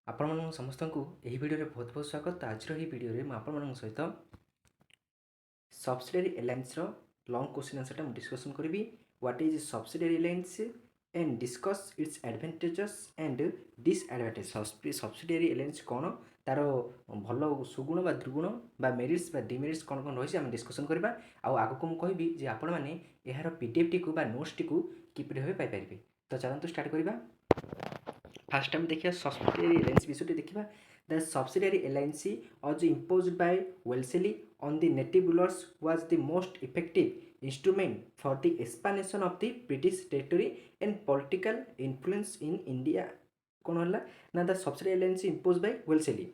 आपण ସମସ୍ତଙ୍କୁ ଏହି ଭିଡ଼ିଓରେ ବହୁତ ବହୁତ ସ୍ୱାଗତ। ତ ଆଜିର ଏହି ଭିଡ଼ିଓରେ ମୁଁ ଆପଣମାନଙ୍କ ସହିତ ସବସିଡିଆରୀ ଆଲାଏନ୍ସର ଲଙ୍ଗ୍ କ୍ୱେଶ୍ଚିନ୍ ଆନ୍ସରଟା ମୁଁ ଡିସ୍କସନ୍ କରିବି। What is subsidiary alliance and discuss its advantages and disadvantage. Subsidiary alliance କ'ଣ, ତାର ଭଲ ସୁଗୁଣ ବା ଦୁର୍ଗୁଣ ବା ମେରିଟ୍ସ ବା ଡିମେରିଟ୍ସ କ'ଣ କ'ଣ ରହିଛି ଆମେ ଡିସ୍କସନ୍ କରିବା। ଆଉ ଆଗକୁ ମୁଁ କହିବି ଯେ ଆପଣମାନେ ଏହାର PDFଟିକୁ ବା ନୋଟ୍ସଟିକୁ କିପରି ଭାବେ ପାଇପାରିବେ। ତ ଚାଲନ୍ତୁ ଷ୍ଟାର୍ଟ କରିବା। फास्ट टाइम देखिए सब्सिडियरी एलायंस विषय देखिए। The subsidiary alliance was imposed by Wellesley on the native rulers was the most effective instrument for the expansion of the British territory and political influence in India. कौन है ना the subsidiary alliance imposed by Wellesley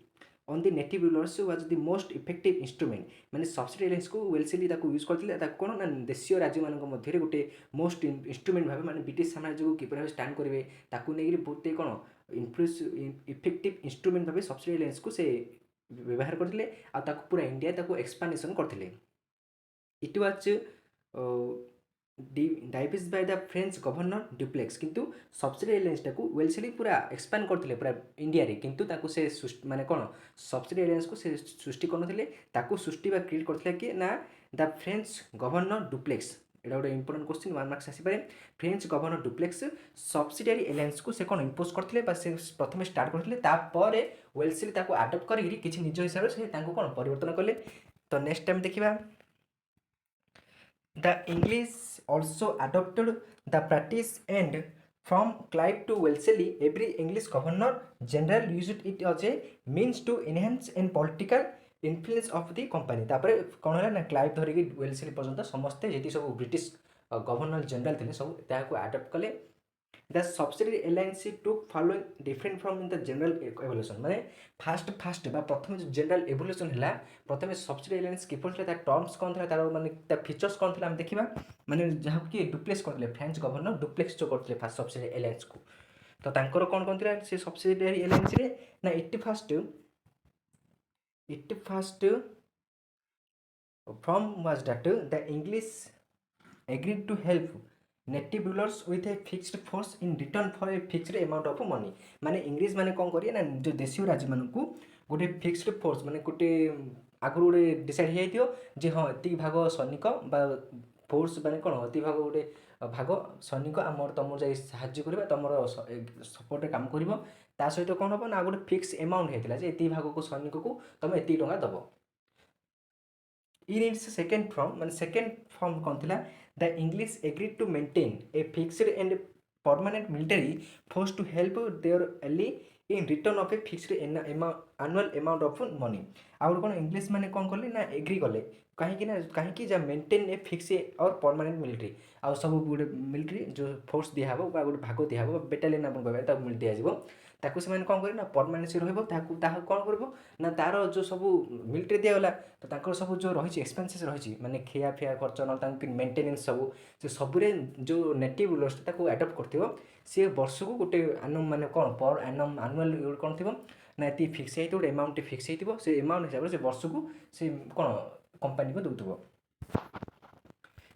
on the native rulers was the most effective instrument. माने subsidiary alliance को Wellesley use करते कौन ना देशीय राज्य मान मध्य गोटे मोस्ट इंस्ट्रूमेंट भाव माने ब्रिटिश साम्राज्य को किपर स्टैंड करेंगे ताकू नहीं बहुत कौन इन्फ्लुएंस इफेक्टिव इंस्ट्रूमेंट भाव सब्सिडियरी एलायंस को से व्यवहार करते पूरा इंडिया ताकू एक्सपांशन करते। It was devised by the French governor Dupleix किंतु सब्सिडियरी एलायंस को वेल्सेली पूरा एक्सपांड करते पूरा इंडिया रे किंतु ताकू से माने कौन सब्सिडियरी एलायंस को से सृष्टि करनथिले ताकू सृष्टि बा क्रिएट करथिले कि ना द फ्रेंच गवर्नर डुप्लेक्स। एटा गोटे इंपोर्टेंट क्वेश्चन 1 मार्क्स आसी पारे। French governor Dupleix subsidiary alliance को से कौन इम्पोज करथिले बा से प्रथम स्टार्ट करथिले तापर वेल्सेली ताकू अडॉप्ट करी किछि निज हिसाब से ताकू कौन परिवर्तन कले। तो नेक्स्ट टाइम देखिबा The English also adopted the practice and from Clive to Wellesley every English governor general used it as a means to enhance and political influence of the company। तापर कौन है ना क्लाइव धरिकी वेल्सेली पर्यंत समस्ते जी सब British governor general थे सब ताकू अडॉप्ट कले। The subsidiary alliance took following different from the general evolution। माने फास्ट बा प्रथम जो जनरल एवोल्यूशन है प्रथम सब्सिडियरी एलायंस किपर था टर्म्स कौन था तार माने फीचर्स कौन था देखा माने जहाँ कि डुप्लेक्स करते फ्रेंच गवर्नर डुप्लेक्स जो करते फास्ट सब्सिडियरी एलायंस को। तो तांकर कौन कौन था से सब्सिडियरी एलायंस रे ना its first form was that the English agreed to help native rulers with a fixed force in return for a fixed amount of money. माने इंग्लिश माने कौन करिए ना जो देशीय राज्य मान को गोटे फिक्स्ड फोर्स माने गोटे आगु गोटे डिसाइड हो जे हाँ एति भाग सैनिक बा फोर्स माने कौन एति भाग गोटे भाग सैनिक आमर तुम जा साहाଯ୍य करवा तुम सपोर्ट काम कर सहित कौन हम ना गोटे फिक्स अमाउंट होता है एति भाग को सैनिक को तुम एति टंका दब। इन इट्स सेकेंड फॉर्म माने सेकेंड फॉर्म कौन थिला the English agreed to maintain a fixed and permanent military force to help their ally in return of a fixed annual amount of money. आउ कौन इंग्लिश माने कौन कले ना agree कले कहीं जा मेंटेन ए फिक्स और परमानेंट मिलिटरी आउ सब गोटे मिलिटरी जो फोर्स दिया बा गोटे भाग दिया बेटालियन आप कहते दिज्व ताकू से कौन करें ना परमानेंसी रहा कौन कर ना तार जो सब मिलिटरी दिगला तो सब जो रही एक्सपेंसेस रही माने खिया फिया खर्च ना मेंटेनेंस सब से सबुरे जो नेटिव रूलर्स आडप्ट कर सी वर्ष को गोटे आनम माने कौन पर आनम आनुअल कौन थी ना ये फिक्स होती गोटे अमाउंट फिक्स हो से अमाउंट हिसाब से वर्ष को से कौन कंपनी को दूथब।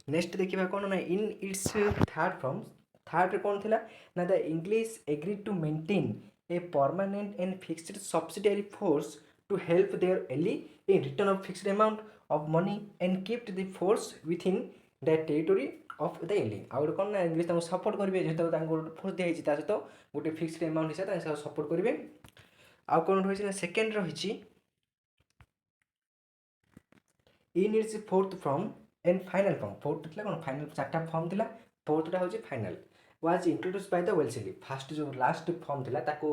नेक्स्ट देखिए कौन ना in its third form third कौन थिला ना the English agreed to maintain a permanent and fixed subsidiary force to help their ally in return of fixed amount of money and kept the force within the territory of the ally। आउ कौन ना English support करेंगे जेहतु force दिखाई सहित गोटे fixed amount हिसाब से support करेंगे। आउ कौन रही ना सेकेंड रही in its fourth form and final form fourth था कौन फाइनल चार्टा फॉर्म था फोर्थटा हूँ final was introduce by the Wellesley. First जो लास्ट फॉर्म था ताको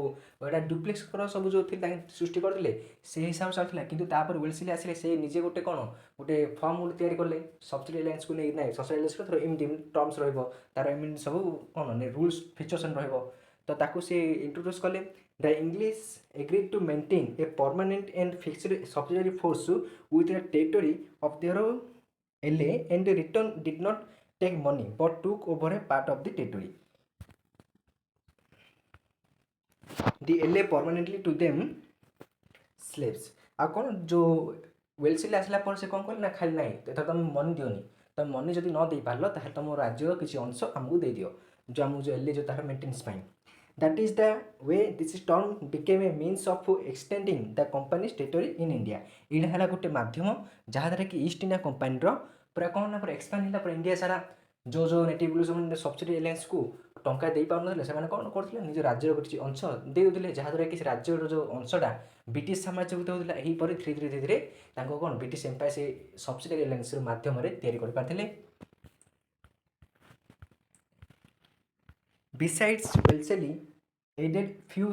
डुप्लेक्स सब जो थी सृष्टि करते से हिसाब से चलता किंतु तापर वेल्सेली आसिले से निजे गोटे कौन गोटे फॉर्म गोटे तैयारी कले सब्सिडियरी एलायंस को नहीं ना सब्सिडियरी एलायंस थोड़ा एमती टर्म्स तार एम सब कौन रूल्स फीचर्स तो ताको से इंट्रोड्यूस कले। The English agreed to maintain a permanent and fixed subsidiary force with the territory of their ally and return did not take money but took over a part of the territory. The ally permanently to them slaves. आ कौन जो वेल्सेली आसला पर से कौन कल ना खाली ना तो तुम मनी दियोनी तुम मनी जब न दे पार तुम राज्य किसी अंश आमको दे दियो जो आम जो एले जो तार maintenance pi That is the way this term became a means of extending the company's territory in India. ଏଇଟା ହେଲା ଗୋଟେ ମାଧ୍ୟମ ଯାହାଦ୍ୱାରା କି ଇଷ୍ଟ ଇଣ୍ଡିଆ କମ୍ପାନୀର ପୁରା କ'ଣ ନା ପୁରା ଏକ୍ସପାଣ୍ଡ ହେଲା ପୁରା ଇଣ୍ଡିଆ ସାରା। ଯେଉଁ ନେଟିଭ୍ ସେମାନେ ସବସିଡି ଏଲାଏନ୍ସକୁ ଟଙ୍କା ଦେଇପାରୁନଥିଲେ ସେମାନେ କ'ଣ କରୁଥିଲେ ନିଜ ରାଜ୍ୟର କିଛି ଅଂଶ ଦେଉଥିଲେ, ଯାହାଦ୍ୱାରା କି ସେ ରାଜ୍ୟର ଯେଉଁ ଅଂଶଟା ବ୍ରିଟିଶ ସାମ୍ରାଜ୍ୟଭୁକ୍ତ ହେଉଥିଲା। ଏହିପରି ଧୀରେ ଧୀରେ ତାଙ୍କୁ କ'ଣ ବ୍ରିଟିଶ ଏମ୍ପାୟାର ସେ ସବସିଡିଆରୀ ଏଲାଏନ୍ସର ମାଧ୍ୟମରେ ତିଆରି କରିପାରିଥିଲେ। Besides, Wellesley added few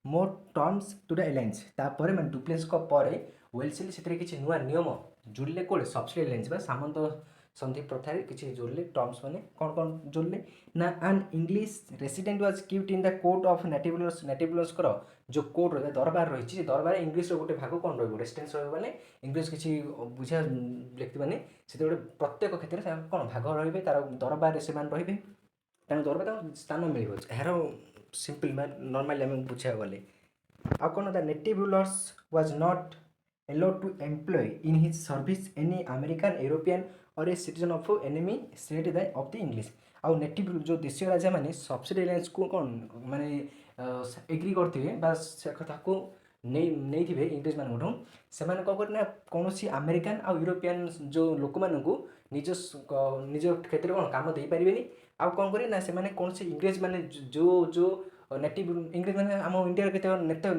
more terms to the alliance। तापर मैं डुप्लेस को परे वेल्सेली से किसी नुआ नियम जोड़ले कोड़े सब्सिडी एलायंस बा सामंत संधि प्रथा किसी जोड़ले टर्म्स माने कौन कौन जोड़ले ना an English resident was keeped in the court of native rulers करो जो कोर्ट रे दरबार रही दरबार इंग्लिश रो गोटे भाग कौन रही रेसिडेंस रही माने इंग्लिश किसी बुझा व्यक्ति माने से गोटे प्रत्येक क्षेत्र में कौन भाग रही तार दरबार से रही दरबार स्थान मिल यार सिंपल नॉर्मली आम बुझा गले आ कौन the native rulers was not allowed to employ in his service any American, European or a citizen of enemy state of the English। आउ नेटिव जो देशीय राजा मैंने सब्सिडी एलायंस को कौन माने एग्री करते को नहीं थे इंग्लिश मान से कौन कौन अमेरिकान आ यूरोपियन जो लोक मानू निज निज क्षेत्र में कौन काम दे पारे आउ कौन करें ना से कौन से इंग्रेज माने जो जो नेटिव इंग्रेज मैंने आम इंडिया के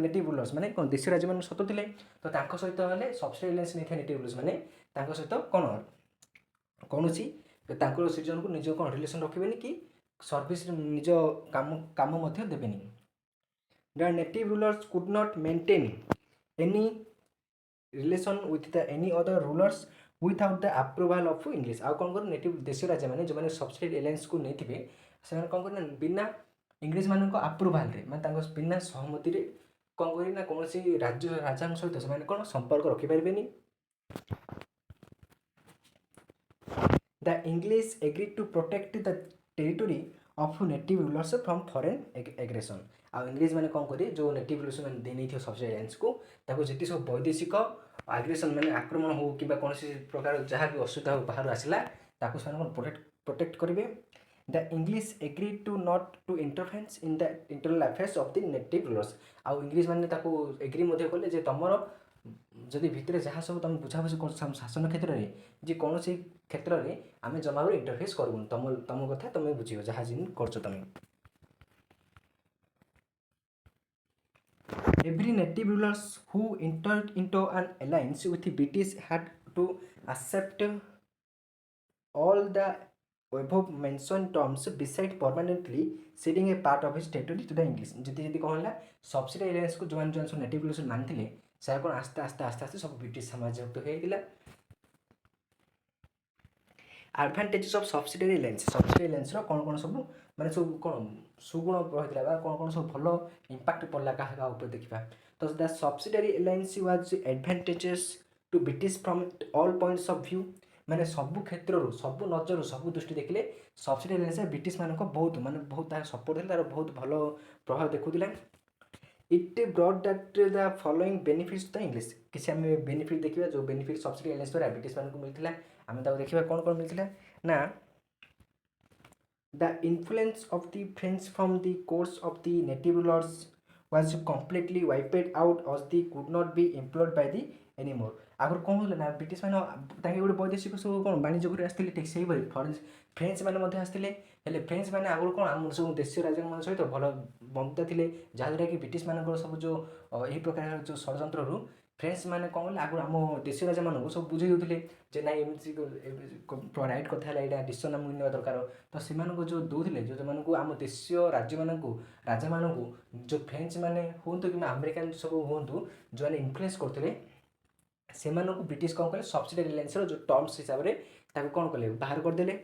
नेटिव रूलर्स मैंने कौन देशी राज्य मैंने सत थे तो सहित हेल्ले सब्सिडी एलायंस नहीं था नेटिव रूलर्स मैंने सहित कौन कौन सिटीजन को निज कौन रिलेसन रखे कि सर्विस निज काम देवेनि। The native rulers could not maintain any relation with the any other rulers without the approval of English. आउ कौन कर नेटिव देशी राजा मैंने जो मैंने सब्सिडी एलायंस को नहीं थे से कौन कर बिना इंग्लिश मान अप्रूवाल मैं बिना सहमति कौन करना कौन राज्य राजा सहित से कौन संपर्क रखिपारे। The English agreed to protect the territory of native rulers from foreign aggression. आ इंग्लिश मैंने कौन करें जो नेटिव रूलर्स मैंने नहीं सब्सिडी एलायंस को जी सब वैदेशिक आग्रेसन मैंने आक्रमण हो कि कौन प्रकार जहाँ भी असुविधा हो बाहर आसला प्रोटेक्ट करेंगे। The English agreed to not to interference in the internal affairs of the native rulers। आउ इंग्लिश मैंने एग्री कले जे तुमर जदि भितर जहाँ सब तुम बुझाबुझी कर शासन क्षेत्र में जे कौन क्षेत्र में आम जमा इंटरफेस करूँ तुम कथा तुम बुझ जहाँ जिन कर तुम। Every native rulers who entered into an alliance with the British had to accept all the above mentioned terms beside permanently ceding a part of his territory to the English। जी कौन है सब्सिडी एलायंस को जो सब native rulers मानी से कौन आस्ते आस्ते आस्ते आस्ते सब ब्रिटिश साम्राज्यभुक्त होता। एडभांटेजेस ऑफ सब्सिडियरी एलायंस कौन कौन सब माने सब कौन सुगुण रही कौन कौन सब भल इंपैक्ट पड़ा क्या ऊपर देखा। तो the subsidiary alliance was advantages to British from all points of view माने सबु क्षेत्र सबु नजर सबु दृष्टि देखिले सब्सिडी एलायंस ब्रिटिश मान बहुत माने बहुत सपोर्ट है तार बहुत भल प्रभाव देखुला। It brought that the following benefits the English किसी आम बेनिफिट देखा जो बेनिफिट सब्सिडी एलायंस द्वारा ब्रिटिश मान को मिलता आम देखा कौन कौन मिलता ना the influence of the French from the courts of the native rulers was completely wiped out as they could not be employed by the anymore। आगर कौन होता ना ब्रिटिश मैंने गोटे वैदेशिक सब कौन वाणिज्य कर आसते ठीक से फ्रेंच मैंने आसते फ्रेंच मैंने आगुरी कौन आम सब देशीय राजा मान सहित भल बंधुता थे जहाँद्वारा कि ब्रिटिश मान सब जो यही प्रकार जो षड्यंत्र फ्रेंच मैंने कौन कले आगुरी आम देशीय राजा मान सब बुझे देते ना एमती राइट कथा यहाँ डिसीजन आमको ना दरकार तो से जो दूसरे जो मानक आम देशीय राज्य मानक राजा मानक जो फ्रेंच मैंने हूँ कि अमेरिकान सब हूँ जो मैंने इन्फ्लुएंस करते से ब्रिटिश कौन कले सब्सिडी एलायंस जो टर्म्स हिसाब से कौन कले बाहर करदे।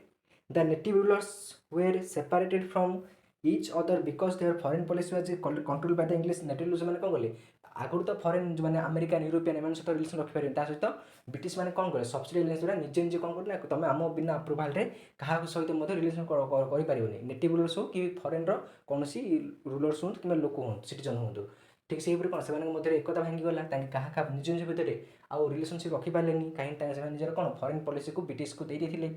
The native rulers were separated from each other because their foreign policy was control by the English. Native rulers मैंने कौन कले आगुरी तो फॉरेन जो मैंने अमेरिकान यूरोपियन एम सहित रिलेसन रखिपारे सहित ब्रिटिश मैंने कौन कले सब्सिडी एलायंस द्वारा निजे निजे कौन कर तुम आम बिना अप्रूवाल क्या सहित रिलेसन कर नेटिव रूलर्स हो कि फॉरेन कौन रूलर्स हूँ कि लोक हूँ सिटीजन हूँ ठीक से कौन से एकता भांगीगला क्या निज निज भितर आउ रिलेसनशिप रखिपारे कहीं निजर कौन फॉरेन पॉलिसी को ब्रिटिश को देते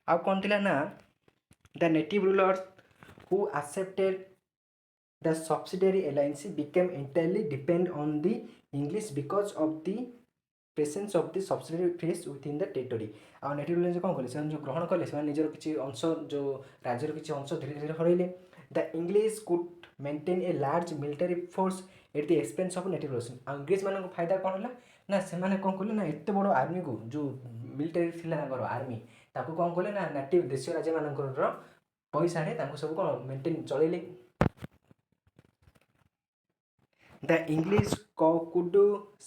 आउ कौन थी ना the native rulers who accepted The subsidiary alliance became entirely depend on the English because of the presence of the subsidiary phrase within the territory। ଆଉ ନେଟିଭ୍ ଲ୍ୟାଙ୍ଗୁଏଜ୍ କ'ଣ କଲେ, ସେମାନେ ଯେଉଁ ଗ୍ରହଣ କଲେ, ସେମାନେ ନିଜର କିଛି ଅଂଶ, ଯେଉଁ ରାଜ୍ୟର କିଛି ଅଂଶ ଧୀରେ ଧୀରେ ହରାଇଲେ। The English could maintain a large military force at the expense of native rulers. ଆଉ ଇଂରେଜମାନଙ୍କ ଫାଇଦା କ'ଣ ହେଲା ନା, ସେମାନେ କ'ଣ କଲେ ନା, ଏତେ ବଡ଼ ଆର୍ମିକୁ, ଯେଉଁ ମିଲିଟାରୀ ଥିଲା ତାଙ୍କର ଆର୍ମି, ତାକୁ କ'ଣ କଲେ ନା, ନେଟିଭ୍ ଦେଶୀୟ ରାଜ୍ୟମାନଙ୍କର ପଇସାରେ ତାଙ୍କୁ ସବୁ କ'ଣ maintain ଚଳେଇଲେ। The English could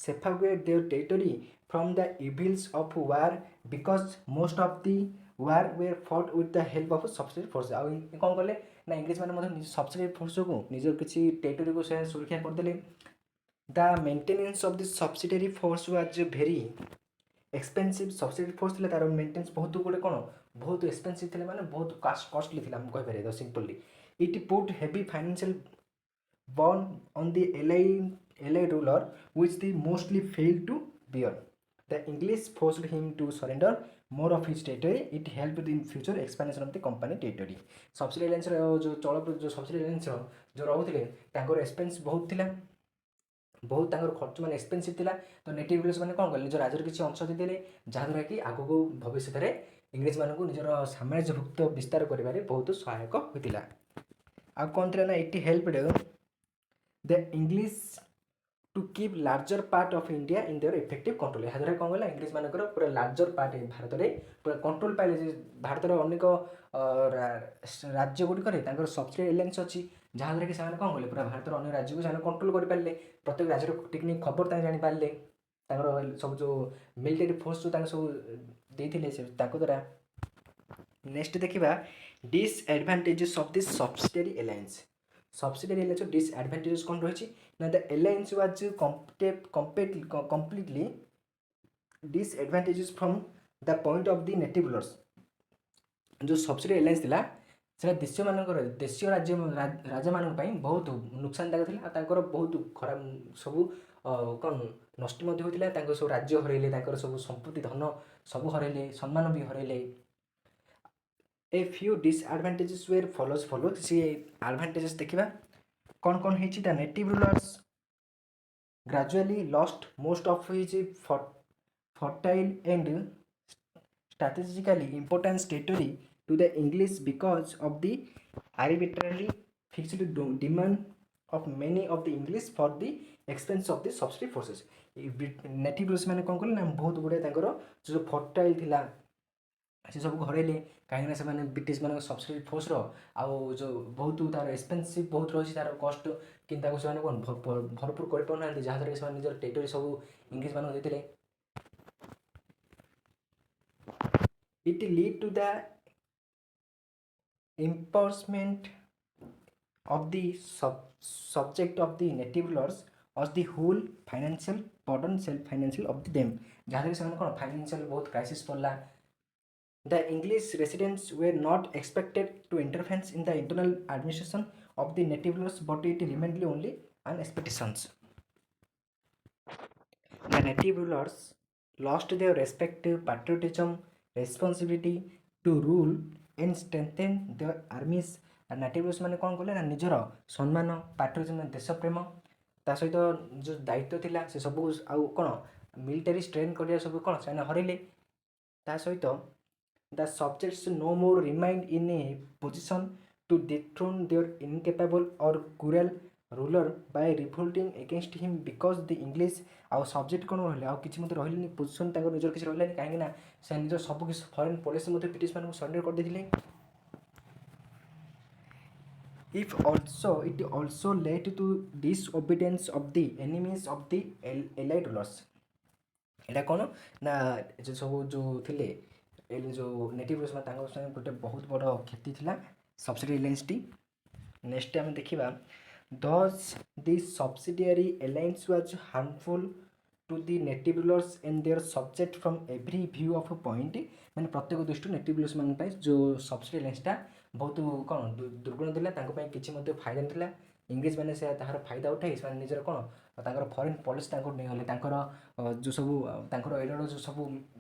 safeguard their territory from the evils of war because most of the war were fought with the help of subsidiary force। ଆଉ କ'ଣ କଲେ ନା, ଇଂରେଜ ମାନେ ମଧ୍ୟ ସବସିଡିଆରୀ ଫୋର୍ସ ଯୋଗୁଁ ନିଜର କିଛି ଟେରିଟୋରିକୁ ସେ ସୁରକ୍ଷା କରିଦେଲେ। The maintenance of the subsidiary force was very expensive. Subsidiary force ଥିଲା, ତାର ମେଣ୍ଟେନାନ୍ସ ବହୁତ ଗୋଟେ କ'ଣ ବହୁତ ଏକ୍ସପେନ୍ସିଭ୍ ଥିଲା, ମାନେ ବହୁତ କଷ୍ଟଲି ଥିଲା, ମୁଁ କହିପାରିବି simply. It put heavy financial burn on the allied ruler which they mostly failed to bear. The English forced him to surrender more of his territory. It helped in future expansion of the company territory। Subsidiary Alliance जो चल जो Subsidiary Alliance जो रोते expense बहुत थिला, बहुत खर्च मान एक्सपेन्सिव थिला। तो नेटिव रूलर्स मैंने कौन कले, निज राज्यर किसी अंश देदेले, जहाँद्वारा कि आगक भविष्य में इंग्रेज मानक निजर साम्राज्यभुक्त विस्तार कर बहुत सहायक होता। आ कौन थी ना, it helped the English to keep larger part of India in their effective control। यहाँ द्वारा कौन गला, इंग्लिश मानकर पूरा लार्जर पार्ट भारत में पूरा कंट्रोल पाइले। भारत अनेक राज्य गुड़िक सबसिडियरी एलायंस अच्छी, जहाँद्वारा कि कौन कले पूरा भारत अन्य राज्य को कंट्रोल करें, प्रत्येक राज्यर टेक्निक खबर जापारे, सब जो मिलिटारी फोर्स जो सब देते द्वारा। नेक्स्ट देखा disadvantages of this subsidiary alliance. Subsidiary alliance disadvantages कौन रही ना, the alliance was completely disadvantages from the point of the native rulers. जो सबसिडियरी एलायंस थिला से देशीय मानकर देशीय राज्य राजा मान बहुत नुकसानदायक था, बहुत खराब सब कौन नष्ट होता, सब राज्य हरइले, सब संपत्ति धन सब हरइले, सम्मान भी हरइले। A few disadvantages were follow see advantages देखा कौन कौन है। The native rulers gradually lost most of his fertile and strategically important territory to the English because of the arbitrary fixed demand of many of the English for the expense of the subsidiary forces. Native rulers मैंने कौन कले ना, बहुत गुड़े जो fertile थिला से सब हरइले, कहीं से ब्रिटिश मान सबसिडियरी फोर्स आउ जो बहुत तार एक्सपेन्सिव बहुत रही तार कस्ट कि कौन भरपूर कर पाना, जहाँद्वारा कि निजर टेरिटोरी सब इंग्लिश मान देते। It lead to the impoverishment of the subject of the native rulers as the whole financial burden self financial of them, जहाँ से कौन फाइनेंशियल बहुत क्राइसिस पड़ला। The English residents were not expected to interfere in the internal administration of the native rulers, but it remained only an expectations। The native rulers lost their respective patriotism, responsibility to rule and strengthen their armies। Native rulers मैंने कौन कले ना, निजर सम्मान पाट्रियटिज्म देश प्रेम ता सहित जो दायित्व थिला से सब आउ कौन मिलिटारी स्ट्रेन करिया सब कौन से हरइले। ता सहित the subjects no more remained in a position to dethrone their incapable or cruel ruler by revolting against him because the English आउ सब्जेक्ट कौन रही आउ किसी रही पोजिशन निजर किसी रही कहीं से निजर सब किसी फॉरेन पॉलिसी ब्रिटिश मानक सरेंडर कर देथिले। It also led to disobedience of the enemies of the allied rulers। एटा कौन ना, जो सब जो थिले जो नेटिव रूलर्स गोटे बहुत बड़ क्षति थिला सबसिडियरी एलायंस टी। नेक्स्ट आम देखा thus the subsidiary alliance was harmful to the native rulers and their subject from every view of point. मैंने प्रत्येक दृष्टि नेटिव रूलर्स मान जो सबसिडियरी एलायंसटा बहुत कौन दुर्गुण था, किसी फायदा ना। इंग्लिश मैंने से तार फायदा उठाई से निजर कौन फरेन पॉलिसी नहीं तांकर जो सब एरियार जो सब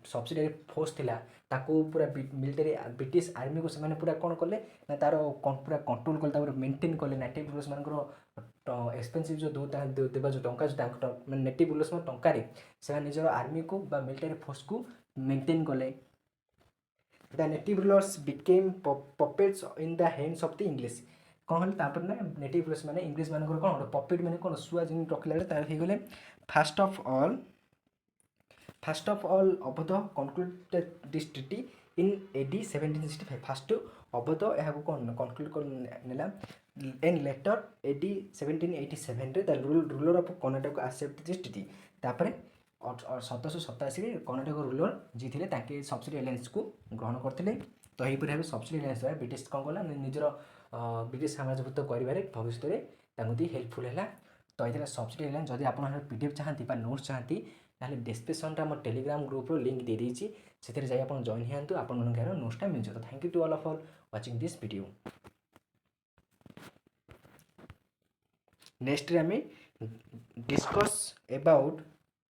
सब्सिडियरी फोर्स थिला ताको पूरा मिलिटारी ब्रिटिश आर्मी को से पूरा कौन कले ना तार पूरा कंट्रोल कले मेंटेन कले नेटिव रूलर्स मान एक्सपेनसिव जो देवा जो टंका नेटिव रूलर्स टंकार से निजर आर्मी को मिलिटारी फोर्स को मेंटेन कले the native rulers became puppets in the hands of the English कौन हल तापर ना नेटिव रूलर्स माने इंग्लिश मान कौन पपेट माने कौन सुआ जिन रखला तार हे गले first of all Awadh concluded this treaty in AD 1765 first Awadh यह कौन कंक्लूड कर नेला एंड लेटर एडी 1787 रे the ruler of Karnataka accept this treaty तापर 1787 कर्नाटक रूलर जी थे ताके सब्सिडी एलायंस को ग्रहण करते तो यहीपर भाव सब्सिडी एलायंस द्वारा ब्रिटिश कौन कला निजर ब्रिटिश साम्राज्यभुक्त कर भविष्य में हेल्पफुल है तो ये सब्सिडी एलायंस जदि आप पीडीएफ चाहती नोट्स चाहती डिस्क्रिप्शन आम टेलीग्राम ग्रुप लिंक दे देती से जॉइन हाँ आप नोट्सटा मिल जाए thank you to all for watching this video next आम discuss about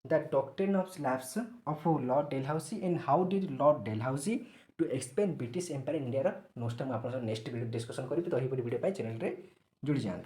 the doctrine of slabs of Lord Dalhousie and how did Lord Dalhousie to expand British Empire in India notes मैं आप next video discussion करी तो यही video channel रे जुड़ जाए।